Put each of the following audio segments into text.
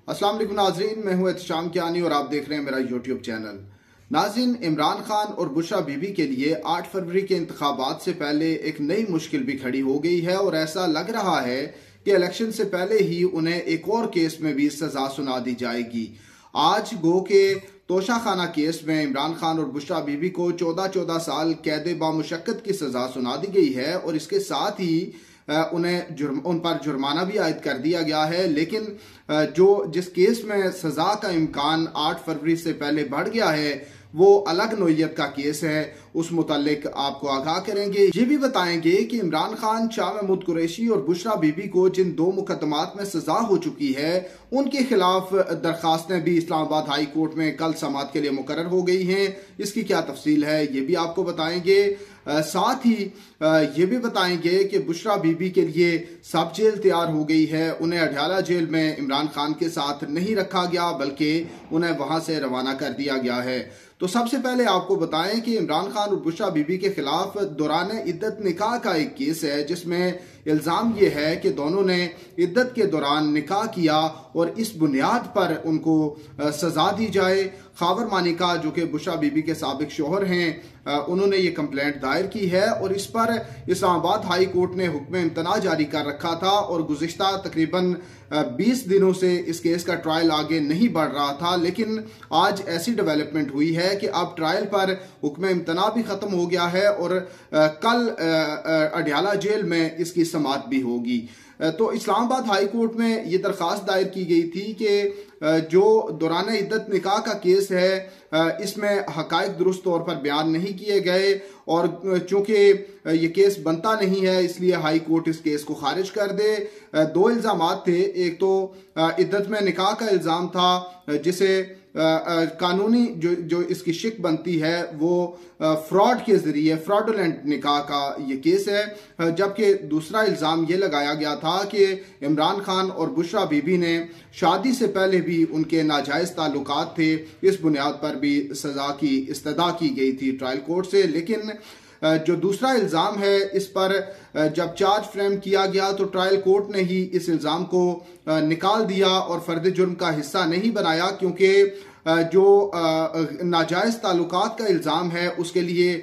अस्सलाम वालेकुम नाज़रीन, मैं हूं एहतशाम कियानी और आप देख रहे हैं मेरा यूट्यूब चैनल। नाज़रीन, इमरान खान और बुशरा बीबी के लिए 8 फरवरी के इंतखाबात से पहले एक नई मुश्किल भी खड़ी हो गई है और ऐसा लग रहा है कि इलेक्शन से पहले ही उन्हें एक और केस में भी सजा सुना दी जाएगी। आज गो के तोशा खाना केस में इमरान खान और बुशरा बीबी को 14 साल कैद बामुशक्कत की सजा सुना दी गई है और इसके साथ ही उन पर जुर्माना भी आयद कर दिया गया है। लेकिन जिस केस में सजा का इम्कान 8 फरवरी से पहले बढ़ गया है वो अलग नोयत का केस है, उस मुतालिक आपको आगाह करेंगे। ये भी बताएंगे कि इमरान खान, शाह महमूद कुरैशी और बुशरा बीबी को जिन 2 मुकदमात में सजा हो चुकी है उनके खिलाफ दरखास्तें भी इस्लामाबाद हाई कोर्ट में कल समाअत के लिए मुकर्रर हो गई हैं। इसकी क्या तफसील है ये भी आपको बताएंगे। साथ ही ये भी बताएंगे कि बुशरा बीबी के लिए सब जेल तैयार हो गई है। उन्हें अडयाला जेल में इमरान खान के साथ नहीं रखा गया बल्कि उन्हें वहां से रवाना कर दिया गया है। तो सबसे पहले आपको बताएं कि इमरान खान और बुशरा बीबी के खिलाफ दौरान इद्दत निकाह का एक केस है जिसमें इल्जाम ये है कि दोनों ने इद्दत के दौरान निकाह किया और इस बुनियाद पर उनको सजा दी जाए। खावर मानिका जो कि बुशरा बीबी के साबिक शोहर हैं, उन्होंने ये कंप्लेंट दायर की है और इस पर इस्लामाबाद हाई कोर्ट ने हुक्म इम्तना जारी कर रखा था और गुज़िश्ता तकरीबन 20 दिनों से इस केस का ट्रायल आगे नहीं बढ़ रहा था। लेकिन आज ऐसी डेवलपमेंट हुई है कि अब ट्रायल पर हुक्म इम्तना भी खत्म हो गया है और कल अडयाला जेल में इसकी समाअत भी होगी। तो इस्लामाबाद हाई कोर्ट में ये दरख्वास्त दायर की गई थी कि जो दौरान इद्दत निकाह का केस है इसमें हकायक दुरुस्त तौर पर बयान नहीं किए गए और चूंकि ये केस बनता नहीं है इसलिए हाई कोर्ट इस केस को खारिज कर दे। 2 इल्जामात थे, एक तो इद्दत में निकाह का इल्जाम था जिसे कानूनी जो इसकी शिक बनती है वो फ्रॉड के जरिए फ्रॉडुलेंट निकाह का ये केस है, जबकि दूसरा इल्जाम ये लगाया गया था कि इमरान खान और बुशरा बीबी ने शादी से पहले भी उनके नाजायज ताल्लुकात थे। इस बुनियाद पर भी सजा की इस्तदा की गई थी ट्रायल कोर्ट से। लेकिन जो दूसरा इल्जाम है इस पर जब चार्ज फ्रेम किया गया तो ट्रायल कोर्ट ने ही इस इल्जाम को निकाल दिया और फर्द जुर्म का हिस्सा नहीं बनाया, क्योंकि जो नाजायज ताल्लुकात का इल्जाम है उसके लिए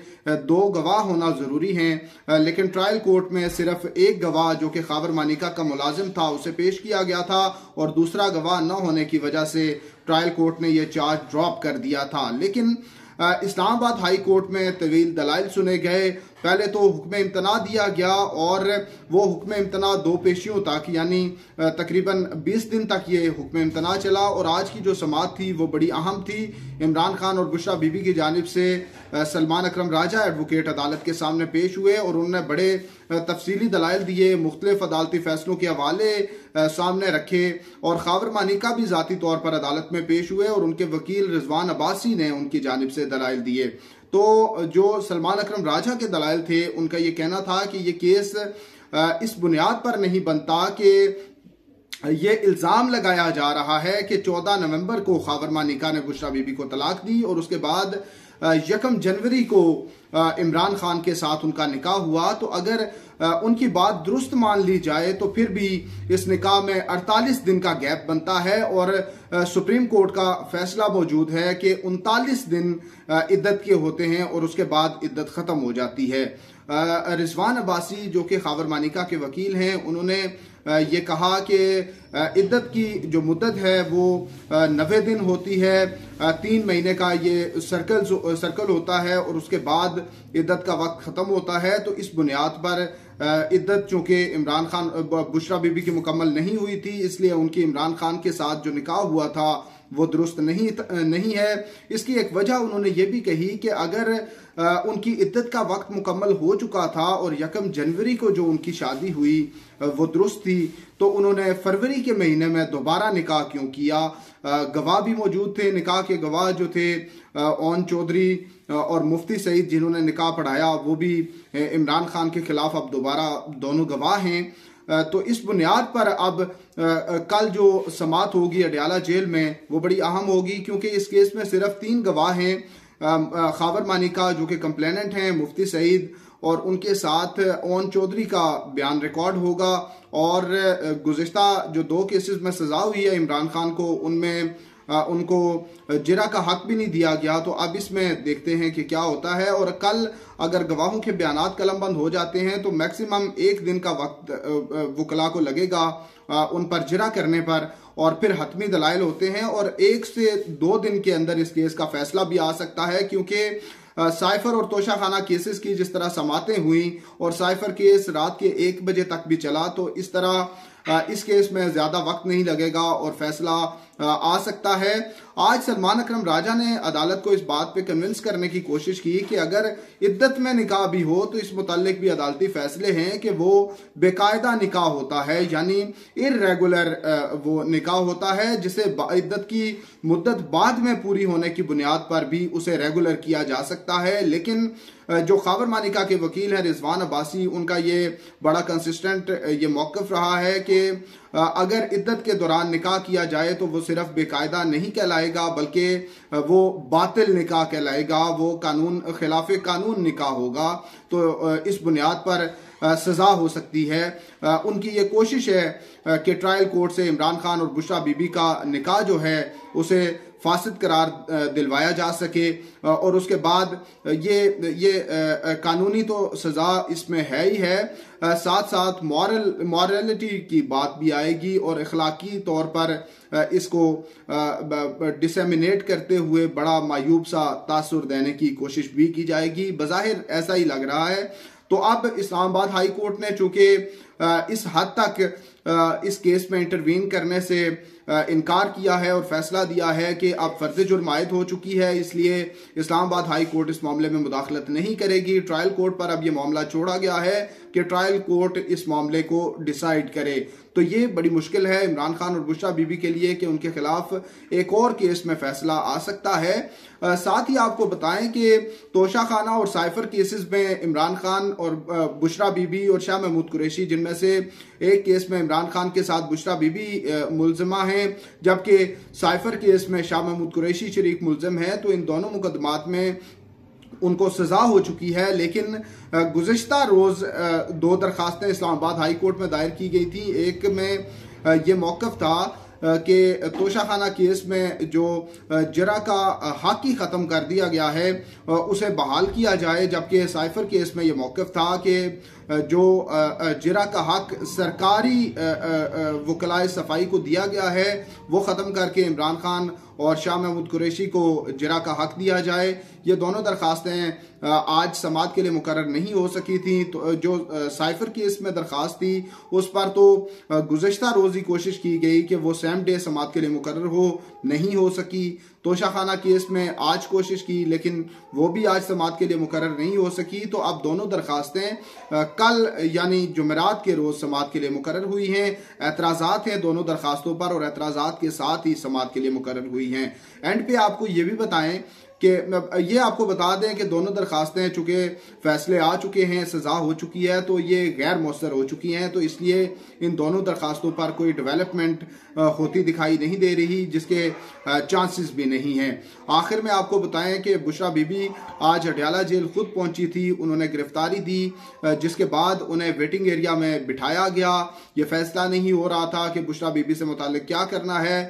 2 गवाह होना जरूरी हैं। लेकिन ट्रायल कोर्ट में सिर्फ एक गवाह जो कि खावर मानिका का मुलाजिम था उसे पेश किया गया था और दूसरा गवाह न होने की वजह से ट्रायल कोर्ट ने यह चार्ज ड्रॉप कर दिया था। लेकिन इस्लामाबाद हाई कोर्ट में तवील दलाइल सुने गए। पहले तो हुक्म इम्तना दिया गया और वो हुक्म इम्तना 2 पेशियों तक यानी तकरीबन 20 दिन तक ये हुक्म इम्तना चला और आज की जो समाअत थी वो बड़ी अहम थी। इमरान खान और बुशरा बीबी की जानिब से सलमान अकरम राजा एडवोकेट अदालत के सामने पेश हुए और उन्होंने बड़े तफसीली दलाइल दिए, मुख्तलिफ अदालती फैसलों के हवाले सामने रखे और खावर मानिका भी जाती तौर पर अदालत में पेश हुए और उनके वकील रिजवान अब्बासी ने उनकी जानिब से दलाइल दिए। तो जो सलमान अकरम राजा के दलाइल थे उनका ये कहना था कि ये केस इस बुनियाद पर नहीं बनता कि ये इल्जाम लगाया जा रहा है कि 14 नवंबर को खावर मानिका ने बुशरा बीबी को तलाक दी और उसके बाद 1 जनवरी को इमरान खान के साथ उनका निकाह हुआ। तो अगर उनकी बात दुरुस्त मान ली जाए तो फिर भी इस निकाह में 48 दिन का गैप बनता है और सुप्रीम कोर्ट का फैसला मौजूद है कि 39 दिन इद्दत के होते हैं और उसके बाद इद्दत खत्म हो जाती है। रिजवान अब्बासी जो कि खावर मानिका के वकील हैं उन्होंने ये कहा कि इद्दत की जो मुद्दत है वो 90 दिन होती है, 3 महीने का ये सर्कल होता है और उसके बाद इद्दत का वक्त खत्म होता है। तो इस बुनियाद पर इद्दत चूंकि इमरान खान बुशरा बीबी की मुकम्मल नहीं हुई थी इसलिए उनकी इमरान खान के साथ जो निकाह हुआ था वो दुरुस्त नहीं है। इसकी एक वजह उन्होंने ये भी कही कि अगर उनकी इद्दत का वक्त मुकम्मल हो चुका था और 1 जनवरी को जो उनकी शादी हुई वो दुरुस्त थी तो उन्होंने फरवरी के महीने में दोबारा निकाह क्यों किया। गवाह भी मौजूद थे, निकाह के गवाह जो थे ओन चौधरी और मुफ्ती सईद जिन्होंने निकाह पढ़ाया वो भी इमरान खान के खिलाफ अब दोबारा दोनों गवाह हैं। तो इस बुनियाद पर अब कल जो समाअत होगी अडयाला जेल में वो बड़ी अहम होगी, क्योंकि इस केस में सिर्फ 3 गवाह हैं, खावर मानिका जो कि कंप्लेनेंट हैं, मुफ्ती सईद और उनके साथ ओन चौधरी का बयान रिकॉर्ड होगा। और गुज़िश्ता जो 2 केसेस में सजा हुई है इमरान खान को, उनमें उनको जिरा का हक भी नहीं दिया गया। तो अब इसमें देखते हैं कि क्या होता है। और कल अगर गवाहों के बयानात कलमबंद हो जाते हैं तो मैक्सिमम 1 दिन का वक्त वकला को लगेगा उन पर जिरा करने पर, और फिर हतमी दलाइल होते हैं और 1 से 2 दिन के अंदर इस केस का फैसला भी आ सकता है। क्योंकि साइफर और तोशाखाना केसेस की जिस तरह समातें हुई और साइफर केस रात के 1 बजे तक भी चला, तो इस तरह इस केस में ज्यादा वक्त नहीं लगेगा और फैसला आ सकता है। आज सलमान अकरम राजा ने अदालत को इस बात पे कन्विंस करने की कोशिश की कि अगर इद्दत में निकाह भी हो तो इस मुताल्लिक भी अदालती फैसले हैं कि वो बेकायदा निकाह होता है, यानी इर्रेगुलर वो निकाह होता है जिसे इद्दत की मुद्दत बाद में पूरी होने की बुनियाद पर भी उसे रेगुलर किया जा सकता है। लेकिन जो खाबर मानिका के वकील हैं रिजवान अब्बासी, उनका ये बड़ा कंसिस्टेंट ये मौक़िफ़ रहा है कि अगर इद्दत के दौरान निकाह किया जाए तो वो सिर्फ बेकायदा नहीं कहलाएगा बल्कि वो बातिल निकाह कहलाएगा, वो कानून खिलाफ कानून निकाह होगा। तो इस बुनियाद पर सजा हो सकती है। उनकी ये कोशिश है कि ट्रायल कोर्ट से इमरान खान और बुशरा बीबी का निकाह जो है उसे फासिद करार दिलवाया जा सके, और उसके बाद ये कानूनी तो सजा इसमें है ही है, साथ साथ मॉरलिटी की बात भी आएगी और अखलाकी तौर पर इसको डिसेमिनेट करते हुए बड़ा मायूब सा तासुर देने की कोशिश भी की जाएगी। बज़ाहिर ऐसा ही लग रहा है। तो अब इस्लामाबाद हाई कोर्ट ने चूंकि इस हद तक इस केस में इंटरवीन करने से इनकार किया है और फैसला दिया है कि अब फर्ज जुर्म आयद हो चुकी है, इसलिए इस्लामाबाद हाई कोर्ट इस मामले में मुदाखलत नहीं करेगी। ट्रायल कोर्ट पर अब ये मामला छोड़ा गया है कि ट्रायल कोर्ट इस मामले को डिसाइड करे। तो ये बड़ी मुश्किल है इमरान खान और बुशरा बीबी के लिए कि उनके खिलाफ एक और केस में फैसला आ सकता है। साथ ही आपको बताएं कि तोशाखाना और साइफर केसेस में इमरान खान और बुशरा बीबी और शाह महमूद कुरैशी, जिनमें से एक केस में इमरान खान के साथ बुशरा बीबी मुलजिमा हैं जबकि साइफर केस में शाह महमूद कुरैशी शरीक मुलजिम है। तो इन दोनों मुकदमात में उनको सजा हो चुकी है। लेकिन गुज़िश्ता रोज 2 दरखास्तें इस्लामाबाद हाई कोर्ट में दायर की गई थी। एक में ये मौक़िफ़ था कि तोशाखाना केस में जो जिरा का हक ही ख़त्म कर दिया गया है उसे बहाल किया जाए, जबकि साइफर केस में ये मौक़िफ़ था कि जो जिरा का हक सरकारी वकलाए सफाई को दिया गया है वो ख़त्म करके इमरान खान और शाह महमूद कुरैशी को जिरा का हक दिया जाए। ये दोनों दरखास्तें आज समात के लिए मुकर्रर नहीं हो सकी थी। तो जो साइफर केस में दरखास्त थी उस पर तो गुज़िश्ता रोज़ ही कोशिश की गई कि वो सेम डे समात के लिए मुकर्रर हो, नहीं हो सकी। तोशाखाना केस में आज कोशिश की लेकिन वो भी आज समात के लिए मुकर्रर नहीं हो सकी। तो अब दोनों दरखास्तें कल यानी जुमेरात के रोज समात के लिए मुकर्रर हुई हैं। एतराज़ात हैं दोनों दरखास्तों पर और एतराज़ात के साथ ही समात के लिए मुकर्रर हुई हैं। एंड पे आपको ये भी बताएं कि ये आपको बता दें कि दोनों दरखास्तें चूंकि फैसले आ चुके हैं, सजा हो चुकी है, तो ये गैर मौसर हो चुकी हैं। तो इसलिए इन दोनों दरखास्तों पर कोई डेवलपमेंट होती दिखाई नहीं दे रही, जिसके चांसेस भी नहीं हैं। आखिर में आपको बताएं कि बुशरा बीबी आज अडयाला जेल खुद पहुंची थी। उन्होंने गिरफ्तारी दी जिसके बाद उन्हें वेटिंग एरिया में बिठाया गया। ये फैसला नहीं हो रहा था कि बुशरा बीबी से मुताल्लिक क्या करना है।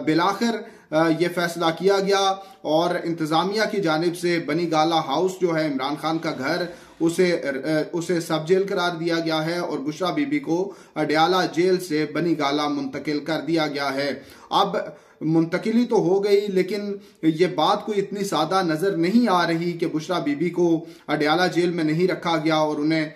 बिलाखिर ये फैसला किया गया और इंतजामिया की जानिब से बनी गाला हाउस जो है इमरान खान का घर, उसे सब जेल करार दिया गया है और बुशरा बीबी को अडयाला जेल से बनी गाला मुंतकिल कर दिया गया है। अब मुंतकिली तो हो गई लेकिन ये बात कोई इतनी सादा नजर नहीं आ रही कि बुशरा बीबी को अडयाला जेल में नहीं रखा गया और उन्हें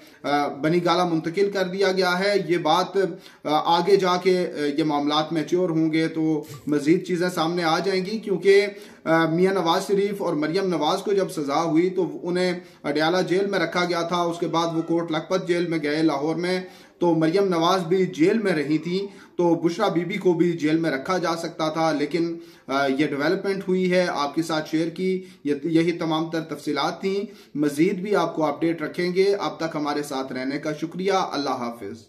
बनी गाला मुंतकिल कर दिया गया है। ये बात आगे जाके ये मामलात मैच्योर होंगे तो मजीद चीजें सामने आ जाएंगी, क्योंकि मियां नवाज शरीफ और मरियम नवाज को जब सजा हुई तो उन्हें अडयाला जेल में रखा गया था। उसके बाद वो कोट लखपत जेल में गए लाहौर में, तो मरियम नवाज भी जेल में रही थी, तो बुशरा बीबी को भी जेल में रखा जा सकता था। लेकिन ये डेवलपमेंट हुई है, आपके साथ शेयर की। यही तमाम तर तफसीलात थी। मजीद भी आपको अपडेट रखेंगे। अब तक हमारे साथ रहने का शुक्रिया। अल्लाह हाफिज।